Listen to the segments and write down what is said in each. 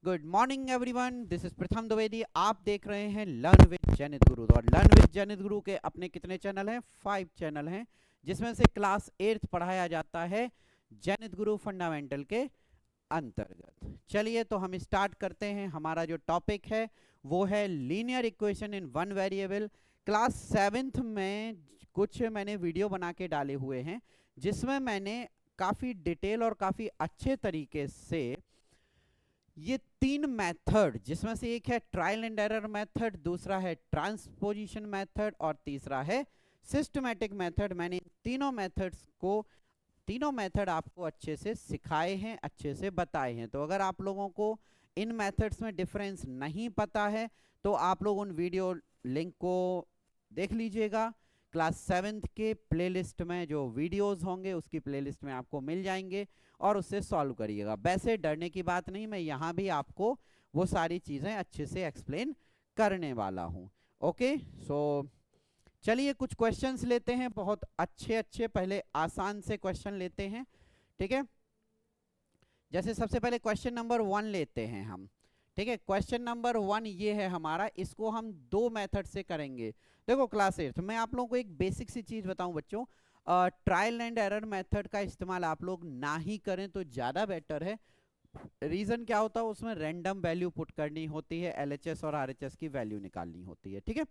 Good morning everyone, this is प्रथम द्विवेदी। आप देख रहे हैं लर्न विद जनित गुरु। और लर्न विद जनित गुरु के अपने कितने चैनल हैं? 5 चैनल हैं, जिसमें से क्लास 8th पढ़ाया जाता है जनित गुरु फंडामेंटल के अंतर्गत। चलिए तो हम स्टार्ट करते हैं। हमारा जो टॉपिक है वो है linear equation in one variable. Class 7th में कुछ मैंने वीडियो बना के डाले हुए हैं, जिसमें मैंने काफ़ी डिटेल और काफ़ी अच्छे तरीके से ये 3 मेथड, जिसमें से एक है ट्रायल एंड एरर मेथड, दूसरा है ट्रांसपोजिशन मेथड और तीसरा है सिस्टमैटिक मेथड, मैंने इन तीनों मेथड आपको अच्छे से सिखाए हैं, अच्छे से बताए हैं। तो अगर आप लोगों को इन मेथड्स में डिफरेंस नहीं पता है तो आप लोग उन वीडियो लिंक को देख लीजिएगा। क्लास 7th के प्लेलिस्ट में जो वीडियोस होंगे उसकी प्लेलिस्ट में आपको मिल जाएंगे और उससे सॉल्व करिएगा। वैसे डरने की बात नहीं, मैं यहाँ भी आपको वो सारी चीज़ें अच्छे से एक्सप्लेन करने वाला हूँ। ओके, सो चलिए कुछ क्वेश्चंस लेते हैं, बहुत अच्छे अच्छे। पहले आसान से क्वेश्चन लेते हैं, ठीक है। जैसे सबसे पहले क्वेश्चन नंबर 1 लेते हैं हम, ठीक है। क्वेश्चन नंबर 1 ये है हमारा, इसको हम 2 मेथड से करेंगे। देखो क्लास 8 मैं आप लोगों को एक बेसिक सी चीज़ बताऊं बच्चों, ट्रायल एंड एरर मेथड का इस्तेमाल आप लोग ना ही करें तो ज़्यादा बेटर है। रीज़न क्या होता है, उसमें रैंडम वैल्यू पुट करनी होती है, एलएचएस और आरएचएस की वैल्यू निकालनी होती है, ठीक है।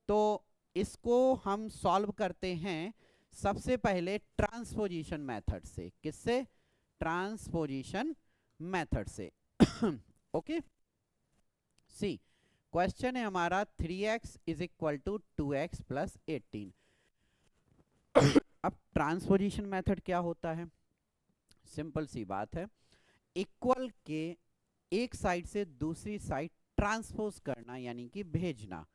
तो इसको हम सॉल्व करते हैं सबसे पहले ट्रांसपोजिशन मेथड से। किससे? ट्रांसपोजिशन मेथड से। ओके, सी क्वेश्चन है हमारा 3x is equal to 2x plus 18। अब ट्रांसपोजिशन मेथड क्या होता है? सिंपल सी बात है, इक्वल के एक साइड से दूसरी साइड ट्रांसपोज करना, यानी कि भेजना।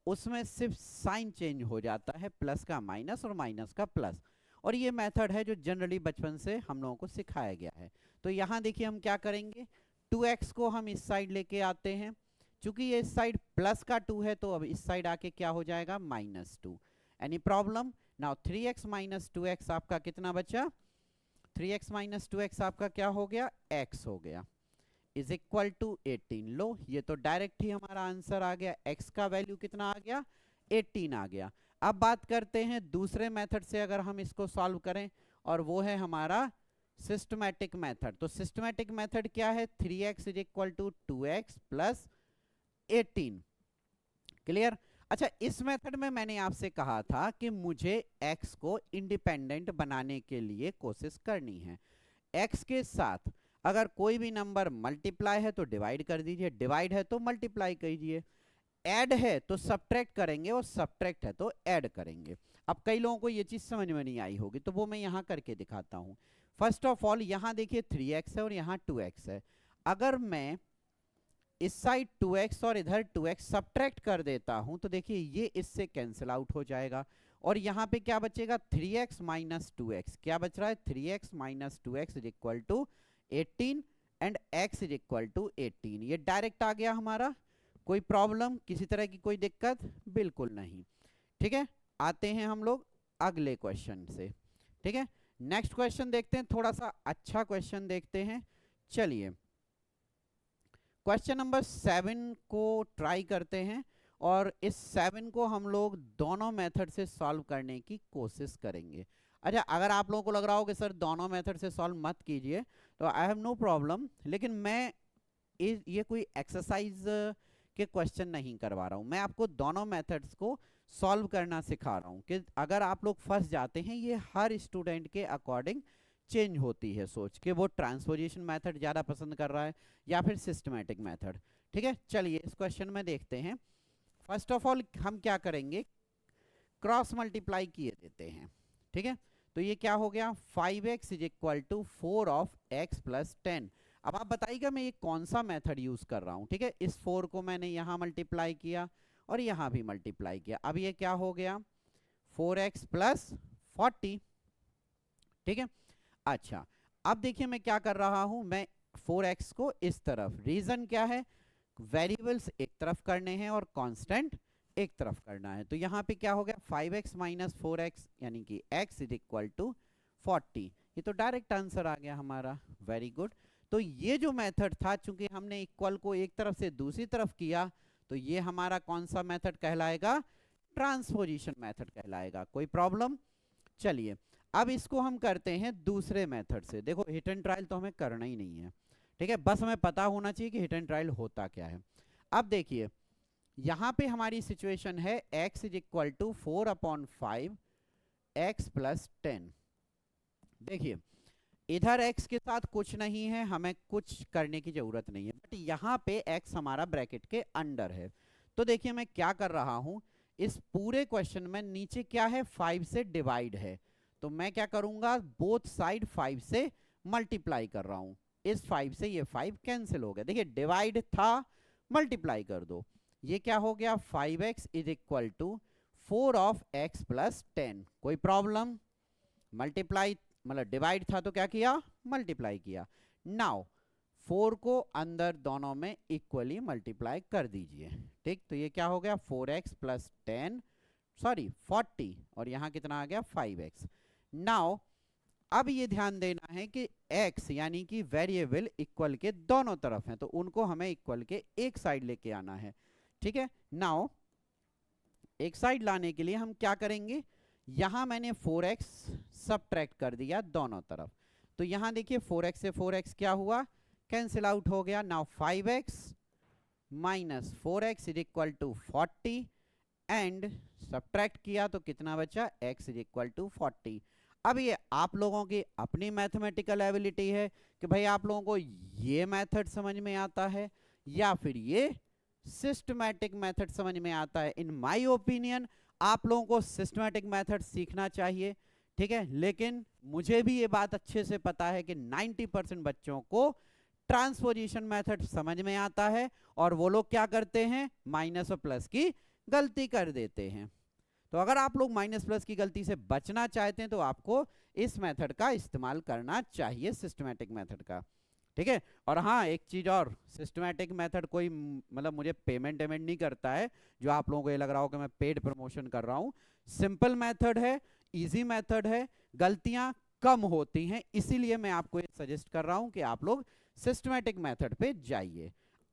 उसमें सिर्फ साइन चेंज हो जाता है, प्लस का माइनस और माइनस का प्लस। और ये मेथड है जो जनरली बचपन से हम लोगों को सिखाया गया है। तो यहाँ देखिए हम क्या करेंगे, 2x को हम इस साइड लेके आते हैं। चूंकि ये इस साइड प्लस का 2 है तो अब इस साइड आके क्या हो जाएगा, -2। Any problem? Now 3x minus 2x आपका कितना बचा? 3x माइनस 2x आपका क्या हो गया, x हो गया, इज इक्वल टू 18। लो ये तो डायरेक्ट ही हमारा आंसर आ गया, x का वैल्यू कितना आ गया, 18 आ गया। अब बात करते हैं दूसरे मेथड से, अगर हम इसको सॉल्व करें, और वो है हमारा सिस्टमैटिक मेथड। तो सिस्टमैटिक मेथड क्या है, 3x is equal to 2x plus 18। Clear? अच्छा, इस मेथड में मैंने आपसे कहा था कि मुझे x को इंडिपेंडेंट बनाने के लिए कोशिश करनी है। x के साथ अगर कोई भी नंबर मल्टीप्लाई है तो डिवाइड कर दीजिए, डिवाइड है तो मल्टीप्लाई कीजिए, ऐड है तो सब्ट्रैक्ट करेंगे और सब्ट्रैक्ट है तो ऐड करेंगे। अब कई लोगों को ये चीज समझ में नहीं आई होगी, तो वो मैं यहां करके दिखाता हूं। फर्स्ट ऑफ ऑल यहां देखिए 3x है और यहां 2x है। अगर मैं इस साइड 2x और इधर 2x सब्ट्रैक्ट कर देता हूं तो देखिए ये इससे कैंसिल आउट हो जाएगा, और यहां पे क्या बचेगा, 3x माइनस 2x। क्या बच रहा है, 3x minus 2x is equal to 18 and x is equal to 18। ये डायरेक्ट आ गया हमारा। कोई प्रॉब्लम, किसी तरह की कोई दिक्कत? बिल्कुल नहीं, ठीक है। आते हैं हम लोग अगले क्वेश्चन से, ठीक है। नेक्स्ट क्वेश्चन देखते हैं, थोड़ा सा अच्छा क्वेश्चन देखते हैं। चलिए क्वेश्चन नंबर 7 को ट्राई करते हैं, और इस 7 को हम लोग दोनों मेथड से सॉल्व करने की कोशिश करेंगे। अच्छा, अगर आप लोगों को लग रहा हो कि सर दोनों मेथड से सॉल्व मत कीजिए, तो आई हैव नो प्रॉब्लम, लेकिन मैं ये कोई एक्सरसाइज के क्वेश्चन नहीं करवा रहा हूँ। मैं आपको दोनों मेथड्स को सॉल्व करना सिखा रहा हूँ कि अगर आप लोग फंस जाते हैं, ये हर स्टूडेंट के अकॉर्डिंग चेंज होती है सोच कि वो ट्रांसपोजिशन मेथड ज़्यादा पसंद कर रहा है या फिर सिस्टमैटिक मेथड, ठीक है। चलिए इस क्वेश्चन में देखते हैं। फर्स्ट ऑफ ऑल हम क्या करेंगे, क्रॉस मल्टीप्लाई किए देते हैं, ठीक है। तो ये क्या हो गया, 5x is equal to 4 of x plus 10। अब आप बताइएगा मैं ये कौन सा मेथड यूज कर रहा हूं, ठीक है। इस 4 को मैंने यहां मल्टीप्लाई किया और यहां भी मल्टीप्लाई किया। अब ये क्या हो गया, 4x प्लस 40, ठीक है। अच्छा, अब देखिए मैं क्या कर रहा हूं, मैं 4x को इस तरफ, रीजन क्या है, वेरिएबल्स एक तरफ करने हैं और कांस्टेंट एक तरफ करना है। तो यहां पे क्या हो गया, 5x माइनस 4x यानी कि x इज इक्वल टू 40। ये तो डायरेक्ट आंसर आ गया हमारा, वेरी गुड। तो ये जो मेथड था, चूंकि हमने इक्वल को एक तरफ से दूसरी तरफ किया, तो ये हमारा कौन सा मेथड कहलाएगा? ट्रांसपोजिशन मेथड कहलाएगा। कोई प्रॉब्लम? चलिए अब इसको हम करते हैं दूसरे मेथड से। देखो हिट एंड ट्रायल तो हमें करना ही नहीं है, ठीक है, बस हमें पता होना चाहिए कि हिट एंड ट्रायल होता क्या है। अब देखिए यहां पे हमारी सिचुएशन है x is equal to 4/5 x plus 10। देखिए इधर x के साथ कुछ नहीं है, हमें कुछ करने की जरूरत नहीं है, बट यहाँ पे x हमारा ब्रैकेट के अंडर है। तो देखिए मैं क्या कर रहा हूं, इस पूरे क्वेश्चन में नीचे क्या है? 5 से डिवाइड है, तो मैं क्या करूंगा? बोथ साइड 5 से मल्टीप्लाई कर रहा हूं। इस 5 से ये 5 कैंसिल हो गया। देखिए डिवाइड था, मल्टीप्लाई कर दो, ये क्या हो गया? 5x is equal to 4 of x plus 10। कोई प्रॉब्लम? मल्टीप्लाई मतलब डिवाइड था तो क्या किया? मल्टीप्लाई किया। नाउ 4 को अंदर दोनों में इक्वली मल्टीप्लाई कर दीजिए, ठीक, तो ये क्या हो गया? 4x प्लस 10 सॉरी 40, और यहाँ कितना आ गया? 5x। नाउ अब ये ध्यान देना है कि x यानी कि वेरिएबल इक्वल के दोनों तरफ हैं, तो उनको हमें इक्वल के एक साइड लेके आना है, ठीक है। नाउ एक साइड लाने के लिए हम क्या करेंगे? यहां मैंने 4x सबट्रैक्ट कर दिया दोनों तरफ, तो यहां देखिए 4x से 4x क्या हुआ? कैंसिल आउट हो गया। Now 5x minus 4x is equal to 40 and subtract किया तो कितना बचा? x is equal to 40। अब ये आप लोगों की अपनी मैथमेटिकल एबिलिटी है कि भाई आप लोगों को ये मेथड समझ में आता है या फिर ये सिस्टमैटिक मेथड समझ में आता है। इन माय ओपिनियन आप लोगों को सिस्टमैटिक मेथड सीखना चाहिए, ठीक है, लेकिन मुझे भी ये बात अच्छे से पता है कि 90% बच्चों को ट्रांसपोजिशन मेथड समझ में आता है और वो लोग क्या करते हैं? माइनस और प्लस की गलती कर देते हैं। तो अगर आप लोग माइनस प्लस की गलती से बचना चाहते हैं तो आपको इस मेथड का इस्तेमाल करना चाहिए, सिस्टमैटिक मेथड का, ठीक है। और हाँ एक चीज और, सिस्टमैटिक मेथड कोई मतलब मुझे पेमेंट नहीं करता है, जो आप लोगों को ये लग रहा हो कि मैं पेड प्रमोशन कर रहा हूँ। सिंपल मेथड है, इजी मेथड है, गलतियां कम होती हैं, इसीलिए मैं आपको ये सजेस्ट कर रहा हूं कि आप लोग सिस्टमैटिक मेथड पे जाइए।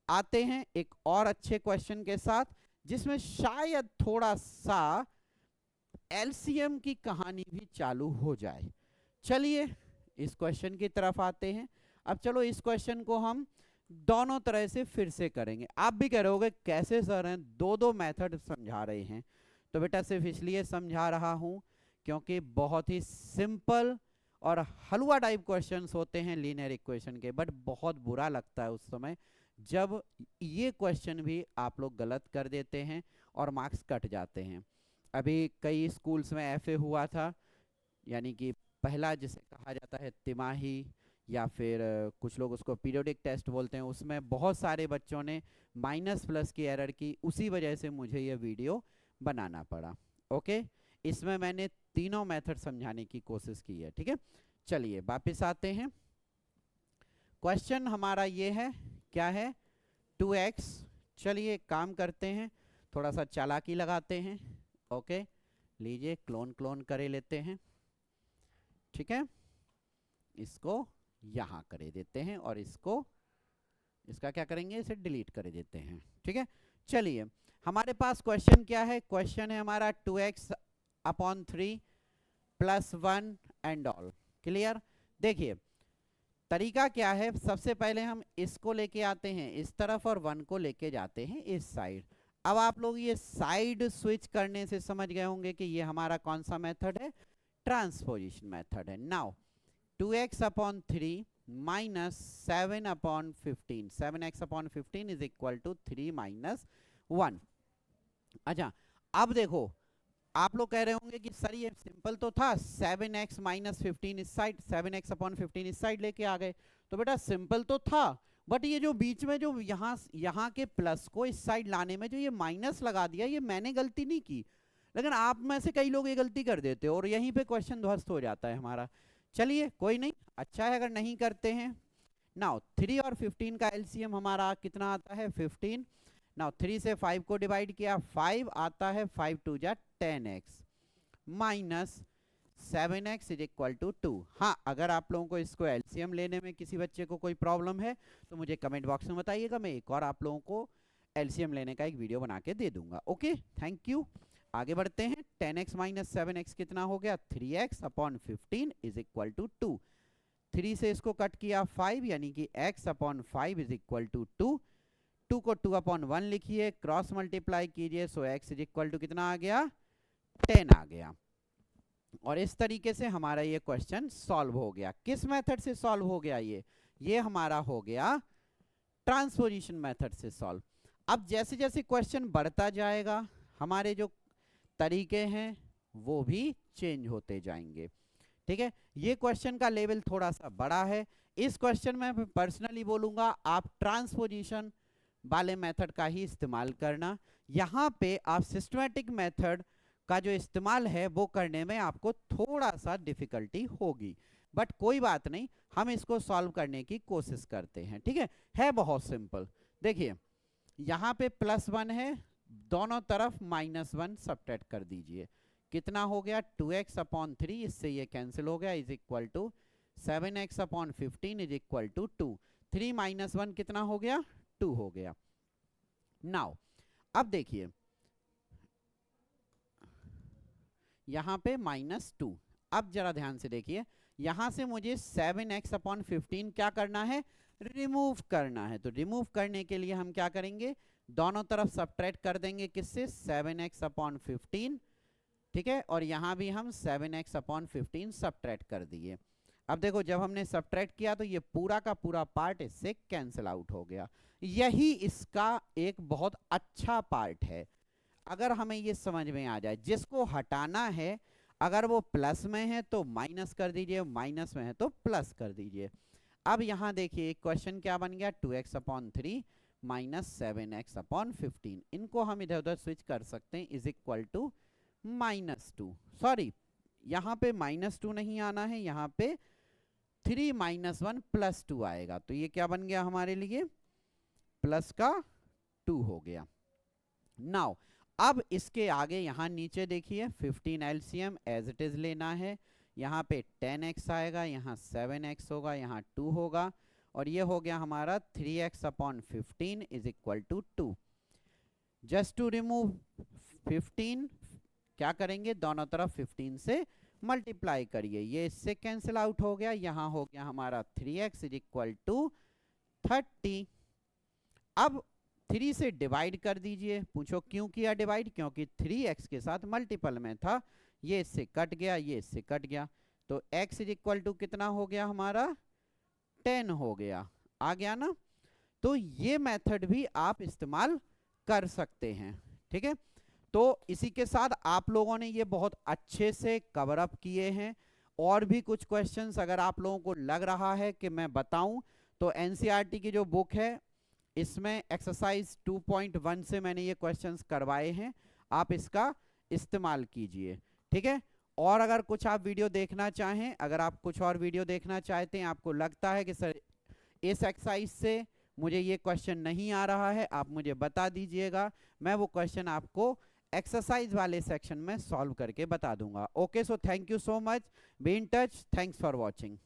आते हैं एक और अच्छे क्वेश्चन के साथ, जिसमें शायद थोड़ा सा एलसीएम की कहानी भी चालू हो जाए। चलिए इस क्वेश्चन की तरफ आते हैं। अब चलो इस क्वेश्चन को हम दोनों तरह से फिर से करेंगे। आप भी कह रहे होगे कैसे सर हैं, दो दो मेथड समझा रहे हैं। तो बेटा सिर्फ इसलिए समझा रहा हूं क्योंकि बहुत ही सिंपल और हलवा टाइप क्वेश्चंस होते हैं लीनियर इक्वेशन के, बट बहुत बुरा लगता है उस समय जब ये क्वेश्चन भी आप लोग गलत कर देते हैं और मार्क्स कट जाते हैं। अभी कई स्कूल्स में ऐसे हुआ था, यानी कि पहला जिसे कहा जाता है तिमाही या फिर कुछ लोग उसको पीरियोडिक टेस्ट बोलते हैं, उसमें बहुत सारे बच्चों ने माइनस प्लस की एरर की, उसी वजह से मुझे ये वीडियो बनाना पड़ा। ओके, इसमें मैंने तीनों मेथड समझाने की कोशिश की है, ठीक है। चलिए वापस आते हैं। क्वेश्चन हमारा ये है, क्या है? 2x। चलिए काम करते हैं, थोड़ा सा चालाकी लगाते हैं। ओके लीजिए क्लोन करे लेते हैं, ठीक है, इसको यहां करे देते हैं और इसका क्या करेंगे? इसे डिलीट कर देते हैं, ठीक है। चलिए हमारे पास क्वेश्चन क्या है? क्वेश्चन है हमारा 2x/3 plus 1 and all. Clear? देखिए तरीका क्या है, सबसे पहले हम इसको लेके आते हैं इस तरफ और 1 को लेके जाते हैं इस साइड। अब आप लोग ये साइड स्विच करने से समझ गए होंगे कि ये हमारा कौन सा मेथड है? ट्रांसपोजिशन मेथड है। Now 2x/3 minus 7/15, 7x/15 is equal to 3 minus 1। अच्छा अब देखो आप लोग कह रहे होंगे कि सर ये सिंपल तो था, 7x माइनस 15 इस साइड, 7x/15 इस साइड लेके आ गए, तो बेटा सिंपल तो था, बट ये जो बीच में जो यहाँ के प्लस को इस साइड लाने में जो ये माइनस लगा दिया, ये मैंने गलती नहीं की, लेकिन आप में से कई लोग ये गलती कर देते हो और यहीं पे क्वेश्चन ध्वस्त हो जाता है हमारा। चलिए कोई नहीं, अच्छा है अगर नहीं करते हैं। नाउ 3 और 15 का एलसीएम हमारा कितना आता है? 15। नाउ 3 से 5 को डिवाइड किया, 5 आता है, 5 2 जा 10x minus 7x is equal to 2। हाँ, अगर आप लोगों को इसको एलसीएम लेने में किसी बच्चे को कोई प्रॉब्लम है तो मुझे कमेंट बॉक्स में बताइएगा, मैं एक और आप लोगों को एलसीएम लेने का एक वीडियो बना के दे दूंगा। Okay, thank you. आगे बढ़ते हैं। 10x माइनस 7x कितना हो गया? 3x upon 15 is equal to 2। 3 से इसको कट किया 5, यानी कि x upon 5 is equal to 2। 2 को 2 अपॉन 1 लिखिए, क्रॉस मल्टीप्लाई कीजिए, सो x इज इक्वल टू कितना आ गया? 10 आ गया। और इस तरीके से हमारा ये क्वेश्चन सॉल्व हो गया। किस मेथड से सॉल्व हो गया? ये हमारा हो गया ट्रांसपोजिशन मेथड से सॉल्व। अब जैसे जैसे क्वेश्चन बढ़ता जाएगा हमारे जो तरीके हैं वो भी चेंज होते जाएंगे। ठीक है, ये क्वेश्चन का लेवल थोड़ा सा बड़ा है। इस क्वेश्चन में मैं पर्सनली बोलूंगा आप ट्रांसपोजिशन वाले मेथड का ही इस्तेमाल करना। यहाँ पे आप सिस्टमैटिक मेथड का जो इस्तेमाल है वो करने में आपको थोड़ा सा डिफिकल्टी होगी, बट कोई बात नहीं, हम इसको सॉल्व करने की कोशिश करते हैं। ठीक है बहुत सिंपल। देखिए यहाँ पे +1 है, दोनों तरफ -1 सब्ट्रैक्ट कर दीजिए, कितना हो गया? 2x अपॉन 3, इससे ये कैंसिल हो गया, is equal to 7x upon 15 is equal to 2। 3 minus 1 कितना हो गया? 2 हो गया। नाउ अब देखिए यहाँ पे -2। अब जरा ध्यान से देखिए, यहां से मुझे 7x अपॉन 15 क्या करना है? रिमूव करना है। तो रिमूव करने के लिए हम क्या करेंगे? दोनों तरफ सब्ट्रैक्ट कर देंगे, किससे? 7x upon 15। ठीक है, और यहां भी हम 7x अपॉन 15 सब्ट्रैक्ट कर दिए। अब देखो जब हमने सब्ट्रैक्ट किया तो ये पूरा का पूरा पार्ट इससे कैंसिल आउट हो गया। यही इसका एक बहुत अच्छा पार्ट है। अगर हमें ये समझ में आ जाए, जिसको हटाना है अगर वो प्लस में है तो माइनस कर दीजिए, माइनस में है तो प्लस कर दीजिए। अब यहाँ देखिए क्वेश्चन क्या बन गया? 2x upon 3 minus 7x upon 15। इनको हम इधर उधर स्विच कर सकते हैं, इज इक्वल टू -2। सॉरी, यहाँ पे -2 नहीं आना है, यहाँ पे 3 माइनस 1 प्लस 2 आएगा। तो ये क्या बन गया हमारे लिए? प्लस का 2 हो गया। नाउ अब इसके आगे यहाँ नीचे देखिए 15 एलसीएम एज इट इज लेना है। यहाँ पे 10x आएगा, यहाँ 7x होगा, यहाँ 2 होगा, और ये हो गया हमारा 3x upon 15 is equal to 2। Just to remove 15 क्या करेंगे? दोनों तरफ 15 से मल्टीप्लाई करिए, ये इससे कैंसिल आउट हो गया। यहाँ हो गया हमारा 3x इज इक्वल टू 30। अब 3 से डिवाइड कर दीजिए। पूछो क्यों किया डिवाइड? क्योंकि 3x के साथ मल्टीपल में था, ये इससे कट गया, ये इससे कट गया, तो x इज इक्वल टू कितना हो गया हमारा? 10 हो गया। आ गया ना? तो ये मेथड भी आप इस्तेमाल कर सकते हैं। ठीक है, तो इसी के साथ आप लोगों ने ये बहुत अच्छे से कवर अप किए हैं। और भी कुछ क्वेश्चंस अगर आप लोगों को लग रहा है कि मैं बताऊं तो एनसीईआरटी की जो बुक है इसमें एक्सरसाइज 2.1 से मैंने ये क्वेश्चंस करवाए हैं, आप इसका इस्तेमाल कीजिए। ठीक है, और अगर कुछ आप वीडियो देखना चाहें, अगर आप कुछ और वीडियो देखना चाहते हैं, आपको लगता है कि सर इस एक्सरसाइज से मुझे ये क्वेश्चन नहीं आ रहा है, आप मुझे बता दीजिएगा, मैं वो क्वेश्चन आपको एक्सरसाइज वाले सेक्शन में सॉल्व करके बता दूंगा। Okay, so thank you so much, be in touch, thanks for watching.